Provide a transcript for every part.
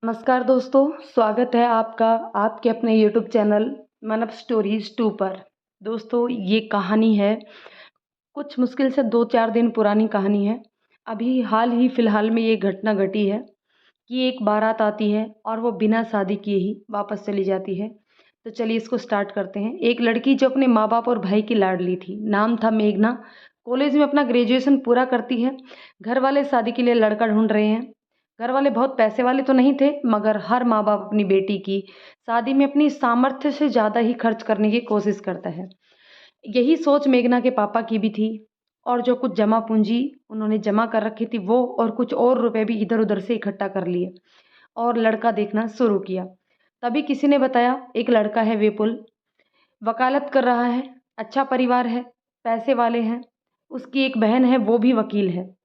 नमस्कार दोस्तों, स्वागत है आपका आपके अपने यूट्यूब चैनल मनप स्टोरीज 2 पर। दोस्तों, ये कहानी है कुछ मुश्किल से 2-4 दिन पुरानी कहानी है। अभी हाल ही फ़िलहाल में ये घटना घटी है कि एक बारात आती है और वो बिना शादी किए ही वापस चली जाती है। तो चलिए इसको स्टार्ट करते हैं। एक लड़की जो अपने माँ-बाप और भाई की लाडली थी, नाम था मेघना। कॉलेज में अपना ग्रेजुएशन पूरा करती है। घर वाले शादी के लिए लड़का ढूँढ रहे हैं। घर वाले बहुत पैसे वाले तो नहीं थे, मगर हर माँ-बाप अपनी बेटी की शादी में अपनी सामर्थ्य से ज़्यादा ही खर्च करने की कोशिश करता है। यही सोच मेघना के पापा की भी थी और जो कुछ जमा पूँजी उन्होंने जमा कर रखी थी वो और कुछ और रुपए भी इधर-उधर से इकट्ठा कर लिए और लड़का देखना शुरू किया। तभी किसी ने बताया एक लड़का है विपुल, वकालत कर रहा है, अच्छा परिवार है, पैसे वाले हैं, उसकी एक बहन है वो भी वकील है।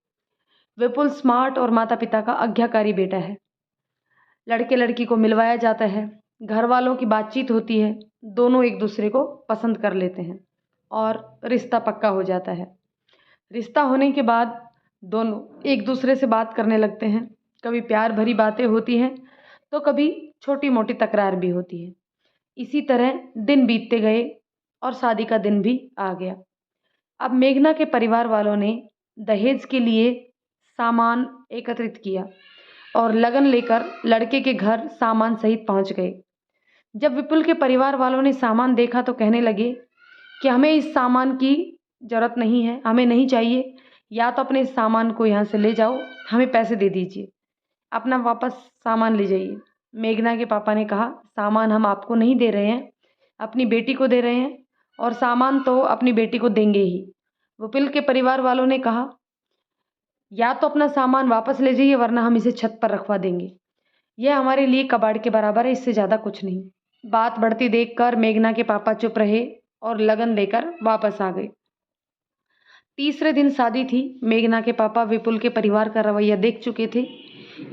विपुल स्मार्ट और माता-पिता का आज्ञाकारी बेटा है। लड़के-लड़की को मिलवाया जाता है, घर वालों की बातचीत होती है, दोनों एक दूसरे को पसंद कर लेते हैं और रिश्ता पक्का हो जाता है। रिश्ता होने के बाद दोनों एक दूसरे से बात करने लगते हैं। कभी प्यार भरी बातें होती हैं, तो कभी छोटी-मोटी तकरार भी होती है। इसी तरह दिन बीतते गए और शादी का दिन भी आ गया। अब मेघना के परिवार वालों ने दहेज के लिए सामान एकत्रित किया और लगन लेकर लड़के के घर सामान सहित पहुंच गए। जब विपुल के परिवार वालों ने सामान देखा तो कहने लगे कि हमें इस सामान की ज़रूरत नहीं है, हमें नहीं चाहिए, या तो अपने इस सामान को यहाँ से ले जाओ, हमें पैसे दे दीजिए, अपना वापस सामान ले जाइए। मेघना के पापा ने कहा, सामान हम आपको नहीं दे रहे हैं, अपनी बेटी को दे रहे हैं और सामान तो अपनी बेटी को देंगे ही। विपुल के परिवार वालों ने कहा, या तो अपना सामान वापस ले जाइए वरना हम इसे छत पर रखवा देंगे। यह हमारे लिए कबाड़ के बराबर है, इससे ज़्यादा कुछ नहीं। बात बढ़ती देखकर मेघना के पापा चुप रहे और लगन लेकर वापस आ गए। तीसरे दिन शादी थी। मेघना के पापा विपुल के परिवार का रवैया देख चुके थे,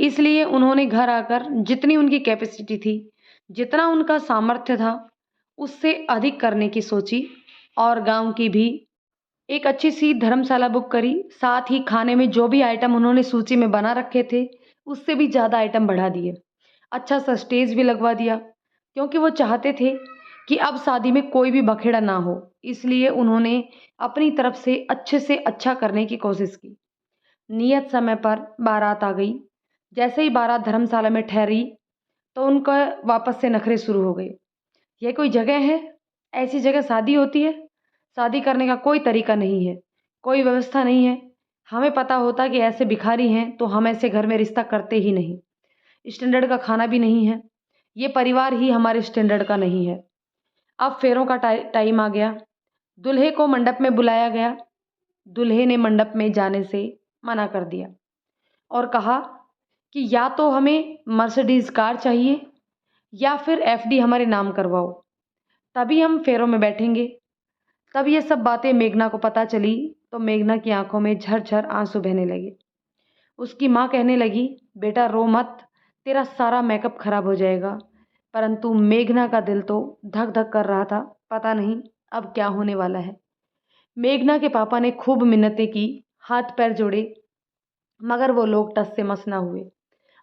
इसलिए उन्होंने घर आकर जितनी उनकी कैपेसिटी थी, जितना उनका सामर्थ्य था, उससे अधिक करने की सोची और गांव की भी एक अच्छी सी धर्मशाला बुक करी। साथ ही खाने में जो भी आइटम उन्होंने सूची में बना रखे थे, उससे भी ज़्यादा आइटम बढ़ा दिए। अच्छा सा स्टेज भी लगवा दिया, क्योंकि वो चाहते थे कि अब शादी में कोई भी बखेड़ा ना हो। इसलिए उन्होंने अपनी तरफ से अच्छा करने की कोशिश की। नियत समय पर बारात आ गई। जैसे ही बारात धर्मशाला में ठहरी, तो उनका वापस से नखरे शुरू हो गए। ये कोई जगह है? ऐसी जगह शादी होती है? शादी करने का कोई तरीका नहीं है, कोई व्यवस्था नहीं है। हमें पता होता कि ऐसे भिखारी हैं, तो हम ऐसे घर में रिश्ता करते ही नहीं। स्टैंडर्ड का खाना भी नहीं है। ये परिवार ही हमारे स्टैंडर्ड का नहीं है। अब फेरों का टाइम आ गया। दूल्हे को मंडप में बुलाया गया। दूल्हे ने मंडप में जाने से मना कर दिया और कहा कि या तो हमें मर्सिडीज़ कार चाहिए या फिर एफडी हमारे नाम करवाओ, तभी हम फेरों में बैठेंगे। तब ये सब बातें मेघना को पता चली तो मेघना की आंखों में झरझर आंसू बहने लगे। उसकी माँ कहने लगी, बेटा रो मत, तेरा सारा मेकअप खराब हो जाएगा। परंतु मेघना का दिल तो धक धक कर रहा था, पता नहीं अब क्या होने वाला है। मेघना के पापा ने खूब मिन्नतें की, हाथ पैर जोड़े, मगर वो लोग टस से मस ना हुए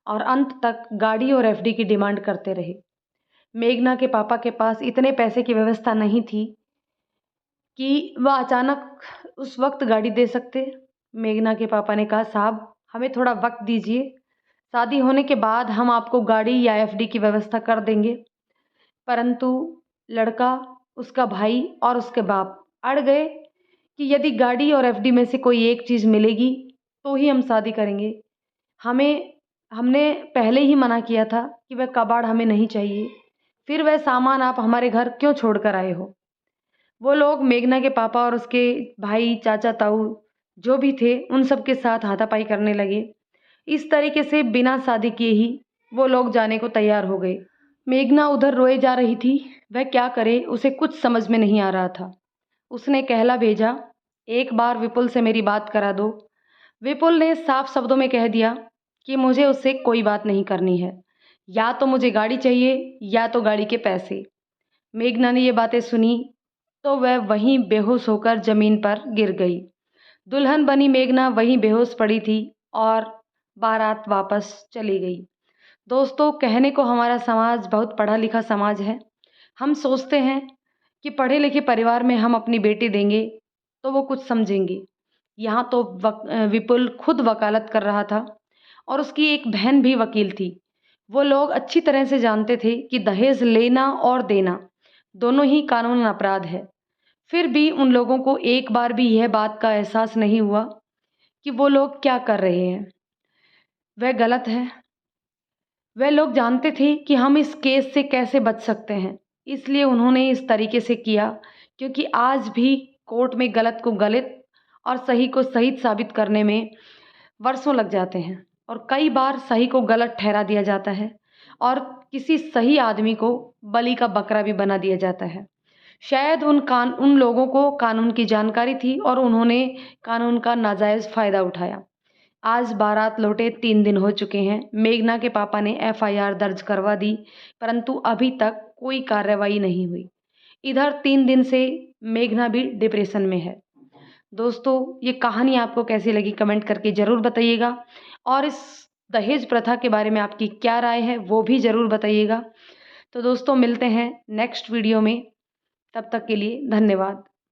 और अंत तक गाड़ी और एफडी की डिमांड करते रहे। मेघना के पापा के पास इतने पैसे की व्यवस्था नहीं थी कि वह अचानक उस वक्त गाड़ी दे सकते। मेघना के पापा ने कहा, साहब हमें थोड़ा वक्त दीजिए, शादी होने के बाद हम आपको गाड़ी या एफडी की व्यवस्था कर देंगे। परंतु लड़का, उसका भाई और उसके बाप अड़ गए कि यदि गाड़ी और एफडी में से कोई एक चीज़ मिलेगी तो ही हम शादी करेंगे। हमें हमने पहले ही मना किया था कि वह कबाड़ हमें नहीं चाहिए, फिर वह सामान आप हमारे घर क्यों छोड़ कर आए हो। वो लोग मेघना के पापा और उसके भाई, चाचा, ताऊ जो भी थे, उन सब के साथ हाथापाई करने लगे। इस तरीके से बिना शादी किए ही वो लोग जाने को तैयार हो गए। मेघना उधर रोए जा रही थी। वह क्या करे, उसे कुछ समझ में नहीं आ रहा था। उसने कहला भेजा, एक बार विपुल से मेरी बात करा दो। विपुल ने साफ शब्दों में कह दिया कि मुझे उससे कोई बात नहीं करनी है, या तो मुझे गाड़ी चाहिए या तो गाड़ी के पैसे। मेघना ने ये बातें सुनी तो वह वहीं बेहोश होकर जमीन पर गिर गई। दुल्हन बनी मेघना वहीं बेहोश पड़ी थी और बारात वापस चली गई। दोस्तों, कहने को हमारा समाज बहुत पढ़ा लिखा समाज है। हम सोचते हैं कि पढ़े लिखे परिवार में हम अपनी बेटी देंगे तो वो कुछ समझेंगे। यहाँ तो विपुल खुद वकालत कर रहा था और उसकी एक बहन भी वकील थी। वो लोग अच्छी तरह से जानते थे कि दहेज लेना और देना दोनों ही कानूनन अपराध है। फिर भी उन लोगों को एक बार भी यह बात का एहसास नहीं हुआ कि वो लोग क्या कर रहे हैं, वह गलत है। वह लोग जानते थे कि हम इस केस से कैसे बच सकते हैं, इसलिए उन्होंने इस तरीके से किया, क्योंकि आज भी कोर्ट में गलत को गलत और सही को सही साबित करने में वर्षों लग जाते हैं और कई बार सही को गलत ठहरा दिया जाता है और किसी सही आदमी को बलि का बकरा भी बना दिया जाता है। शायद उन लोगों को कानून की जानकारी थी और उन्होंने कानून का नाजायज़ फ़ायदा उठाया। आज बारात लौटे 3 दिन हो चुके हैं। मेघना के पापा ने एफआईआर दर्ज करवा दी, परंतु अभी तक कोई कार्रवाई नहीं हुई। इधर 3 दिन से मेघना भी डिप्रेशन में है। दोस्तों, ये कहानी आपको कैसी लगी कमेंट करके ज़रूर बताइएगा और इस दहेज प्रथा के बारे में आपकी क्या राय है वो भी ज़रूर बताइएगा। तो दोस्तों, मिलते हैं नेक्स्ट वीडियो में। तब तक के लिए धन्यवाद।